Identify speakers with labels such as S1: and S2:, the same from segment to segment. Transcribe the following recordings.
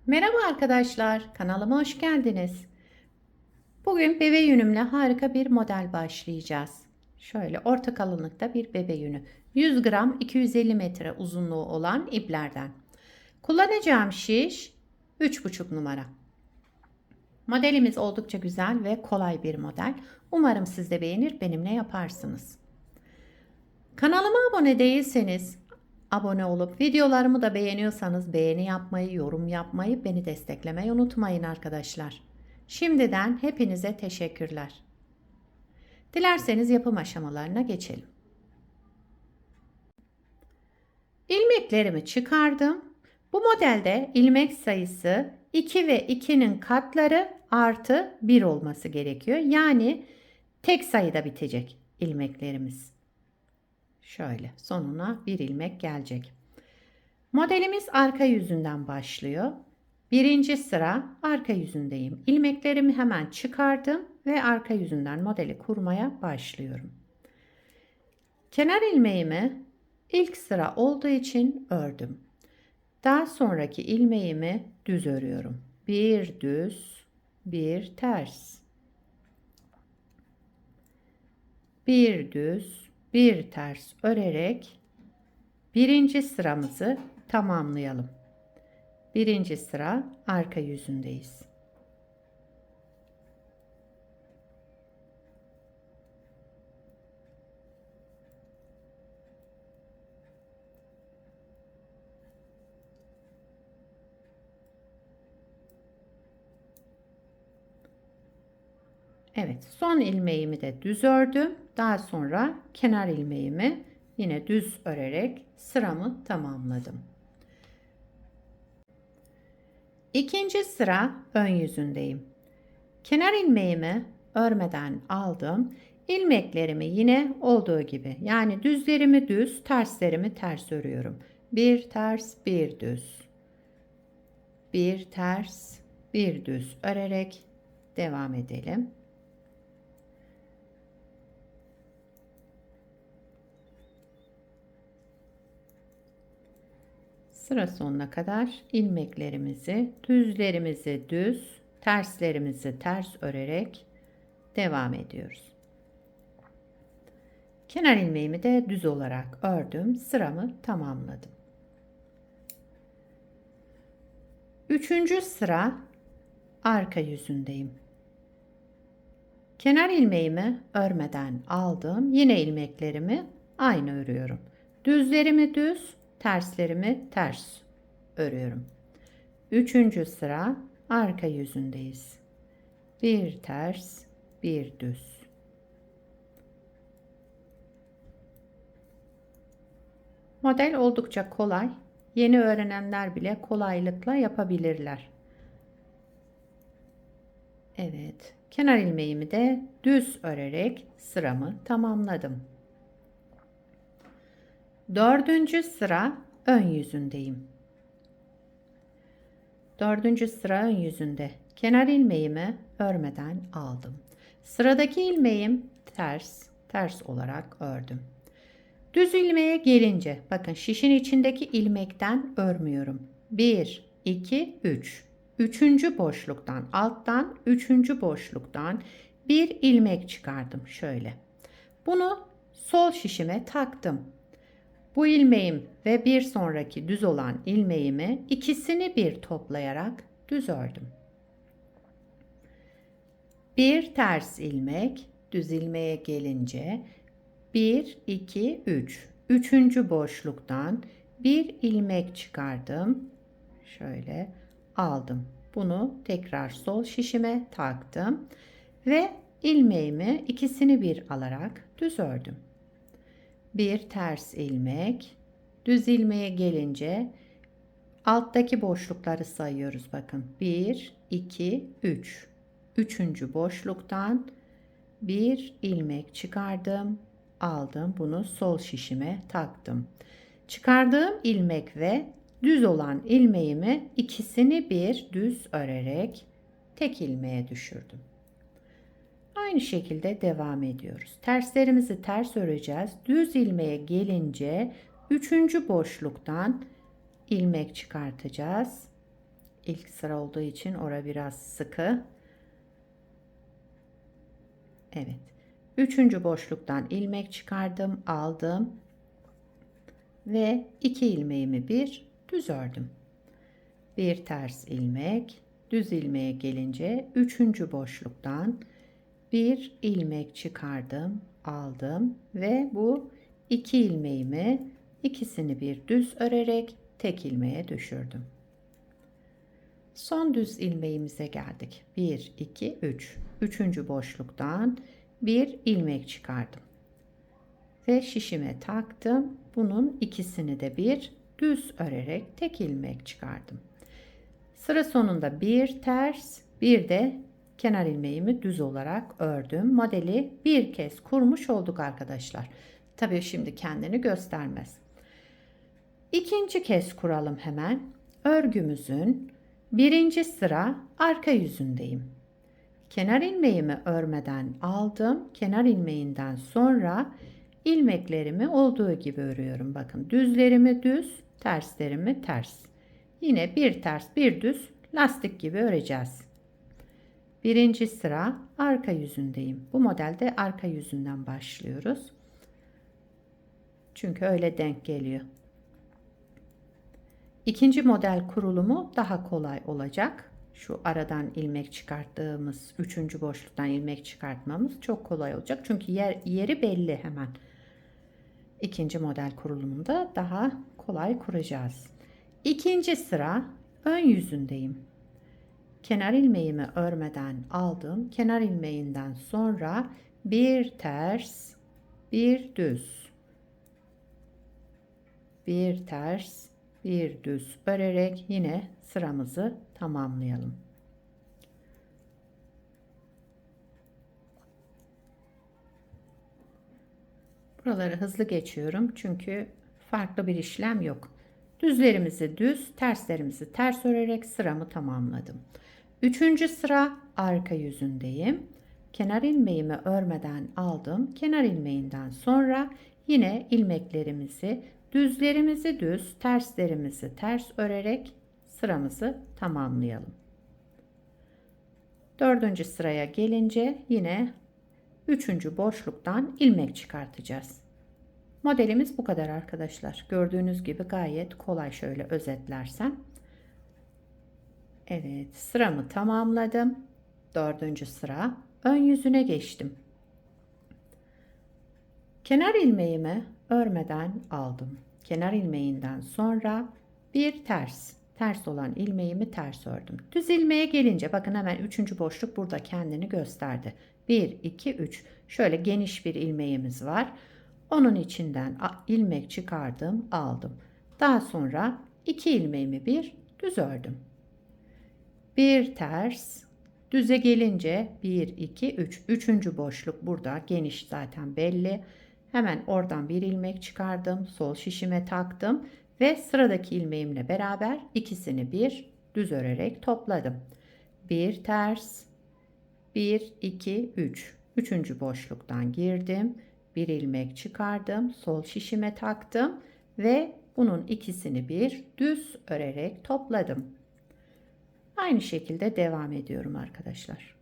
S1: Merhaba arkadaşlar, kanalıma hoş geldiniz. Bugün bebe yünümle harika bir model başlayacağız. Şöyle orta kalınlıkta bir bebe yünü. 100 gram 250 metre uzunluğu olan iplerden. Kullanacağım şiş 3,5 numara. Modelimiz oldukça güzel ve kolay bir model. Umarım siz de beğenir, benimle yaparsınız. Kanalıma abone değilseniz abone olup videolarımı da beğeniyorsanız beğeni yapmayı, yorum yapmayı, beni desteklemeyi unutmayın arkadaşlar. Şimdiden hepinize teşekkürler. Dilerseniz yapım aşamalarına geçelim. İlmeklerimi çıkardım. Bu modelde ilmek sayısı 2 ve 2'nin katları artı 1 olması gerekiyor. Yani tek sayıda bitecek ilmeklerimiz. Şöyle sonuna bir ilmek gelecek. Modelimiz arka yüzünden başlıyor. Birinci sıra arka yüzündeyim. İlmeklerimi hemen çıkardım ve arka yüzünden modeli kurmaya başlıyorum. Kenar ilmeğimi ilk sıra olduğu için ördüm. Daha sonraki ilmeğimi düz örüyorum. Bir düz, bir ters. Bir düz, bir ters örerek birinci sıramızı tamamlayalım. Birinci sıra arka yüzündeyiz. Evet, son ilmeğimi de düz ördüm. Daha sonra kenar ilmeğimi yine düz örerek sıramı tamamladım. İkinci sıra ön yüzündeyim. Kenar ilmeğimi örmeden aldım. İlmeklerimi yine olduğu gibi, yani düzlerimi düz, terslerimi ters örüyorum. Bir ters, bir düz. Bir ters, bir düz örerek devam edelim. Sıra sonuna kadar ilmeklerimizi, düzlerimizi düz, terslerimizi ters örerek devam ediyoruz. Kenar ilmeğimi de düz olarak ördüm. Sıramı tamamladım. Üçüncü sıra arka yüzündeyim. Kenar ilmeğimi örmeden aldım. Yine ilmeklerimi aynı örüyorum. Düzlerimi düz, terslerimi ters örüyorum. Üçüncü sıra arka yüzündeyiz. Bir ters, bir düz. Model oldukça kolay. Yeni öğrenenler bile kolaylıkla yapabilirler. Evet, kenar ilmeğimi de düz örerek sıramı tamamladım. Dördüncü sıra ön yüzündeyim. Dördüncü sıra ön yüzünde kenar ilmeğimi örmeden aldım. Sıradaki ilmeğim ters olarak ördüm. Düz ilmeğe gelince bakın şişin içindeki ilmekten örmüyorum. 1, 2, 3. Üçüncü boşluktan alttan üçüncü boşluktan bir ilmek çıkardım şöyle. Bunu sol şişime taktım. Bu ilmeğim ve bir sonraki düz olan ilmeğimi ikisini bir toplayarak düz ördüm. Bir ters ilmek, düz ilmeğe gelince 1, 2, 3. Üçüncü boşluktan bir ilmek çıkardım. Şöyle aldım. Bunu tekrar sol şişime taktım ve ilmeğimi ikisini bir alarak düz ördüm. Bir ters ilmek, düz ilmeğe gelince alttaki boşlukları sayıyoruz bakın. 1, 2, 3. Üçüncü boşluktan bir ilmek çıkardım, aldım, bunu sol şişime taktım. Çıkardığım ilmek ve düz olan ilmeğimi ikisini bir düz örerek tek ilmeğe düşürdüm. Aynı şekilde devam ediyoruz. Terslerimizi ters öreceğiz. Düz ilmeğe gelince üçüncü boşluktan ilmek çıkartacağız. ilk sıra olduğu için orası biraz sıkı. Evet. Üçüncü boşluktan ilmek çıkardım, aldım ve 2 ilmeğimi bir düz ördüm. Bir ters ilmek, düz ilmeğe gelince üçüncü boşluktan bir ilmek çıkardım, aldım ve bu 2 ilmeğimi ikisini bir düz örerek tek ilmeğe düşürdüm. Son düz ilmeğimize geldik. 1 2 3. Üçüncü boşluktan bir ilmek çıkardım ve şişime taktım. Bunun ikisini de bir düz örerek tek ilmek çıkardım. Sıra sonunda bir ters, bir de kenar ilmeğimi düz olarak ördüm. Modeli bir kez kurmuş olduk arkadaşlar. Tabii şimdi kendini göstermez. İkinci kez kuralım hemen. Örgümüzün birinci sıra arka yüzündeyim. Kenar ilmeğimi örmeden aldım. Kenar ilmeğinden sonra ilmeklerimi olduğu gibi örüyorum. Bakın düzlerimi düz, terslerimi ters. Yine bir ters bir düz lastik gibi öreceğiz. Birinci sıra arka yüzündeyim. Bu modelde arka yüzünden başlıyoruz. Çünkü öyle denk geliyor. İkinci model kurulumu daha kolay olacak. Şu aradan ilmek çıkarttığımız, üçüncü boşluktan ilmek çıkartmamız çok kolay olacak. Çünkü yeri belli hemen. İkinci model kurulumunda daha kolay kuracağız. İkinci sıra ön yüzündeyim. Kenar ilmeğimi örmeden aldım. Kenar ilmeğinden sonra bir ters, bir düz. Bir ters, bir düz örerek yine sıramızı tamamlayalım. Buraları hızlı geçiyorum çünkü farklı bir işlem yok. Düzlerimizi düz, terslerimizi ters örerek sıramı tamamladım. Üçüncü sıra arka yüzündeyim. Kenar ilmeğimi örmeden aldım. Kenar ilmeğinden sonra yine ilmeklerimizi, düzlerimizi düz, terslerimizi ters örerek sıramızı tamamlayalım. Dördüncü sıraya gelince yine üçüncü boşluktan ilmek çıkartacağız. Modelimiz bu kadar arkadaşlar. Gördüğünüz gibi gayet kolay, şöyle özetlersem. Evet, sıramı tamamladım. Dördüncü sıra ön yüzüne geçtim. Kenar ilmeğimi örmeden aldım. Kenar ilmeğinden sonra bir ters olan ilmeğimi ters ördüm. Düz ilmeğe gelince bakın hemen üçüncü boşluk burada kendini gösterdi. 1 2 3 şöyle geniş bir ilmeğimiz var. Onun içinden ilmek çıkardım, aldım. Daha sonra 2 ilmeğimi bir düz ördüm. Bir ters, düze gelince 1 2 3. Üçüncü boşluk burada geniş, zaten belli. Hemen oradan bir ilmek çıkardım, sol şişime taktım ve sıradaki ilmeğimle beraber ikisini bir düz örerek topladım. Bir ters, 1 2 3. Üçüncü boşluktan girdim, bir ilmek çıkardım, sol şişime taktım ve bunun ikisini bir düz örerek topladım. Aynı şekilde devam ediyorum arkadaşlar.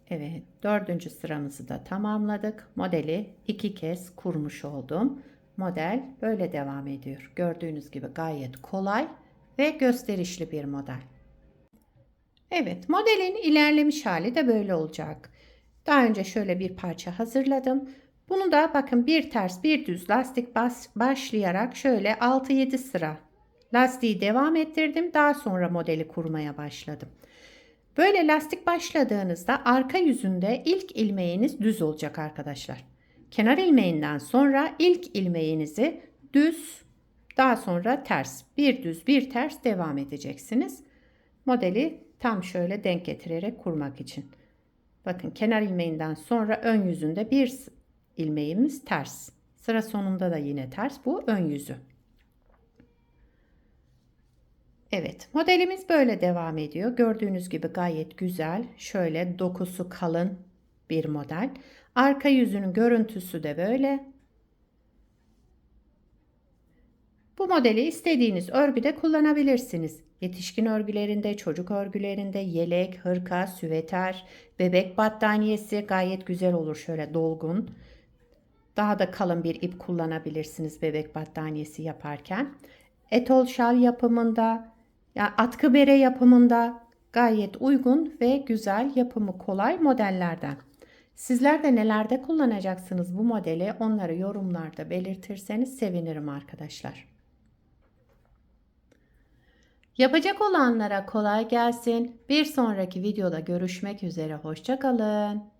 S1: Evet, dördüncü sıramızı da tamamladık. Modeli 2 kez kurmuş oldum. Model böyle devam ediyor. Gördüğünüz gibi gayet kolay ve gösterişli bir model. Evet, modelin ilerlemiş hali de böyle olacak. Daha önce şöyle bir parça hazırladım. Bunu da bakın bir ters bir düz lastik başlayarak şöyle 6-7 sıra lastiği devam ettirdim. Daha sonra modeli kurmaya başladım. Böyle lastik başladığınızda arka yüzünde ilk ilmeğiniz düz olacak arkadaşlar. Kenar ilmeğinden sonra ilk ilmeğinizi düz, daha sonra ters, bir düz bir ters devam edeceksiniz. Modeli tam şöyle denk getirerek kurmak için. Bakın kenar ilmeğinden sonra ön yüzünde bir ilmeğimiz ters. Sıra sonunda da yine ters. Bu ön yüzü. Evet, modelimiz böyle devam ediyor. Gördüğünüz gibi gayet güzel. Şöyle dokusu kalın bir model. Arka yüzünün görüntüsü de böyle. Bu modeli istediğiniz örgüde kullanabilirsiniz. Yetişkin örgülerinde, çocuk örgülerinde, yelek, hırka, süveter, bebek battaniyesi gayet güzel olur. Şöyle dolgun. Daha da kalın bir ip kullanabilirsiniz bebek battaniyesi yaparken. Etol şal yapımında, ya atkı bere yapımında gayet uygun ve güzel, yapımı kolay modellerden. Sizler de nelerde kullanacaksınız bu modeli? Onları yorumlarda belirtirseniz sevinirim arkadaşlar. Yapacak olanlara kolay gelsin. Bir sonraki videoda görüşmek üzere. Hoşça kalın.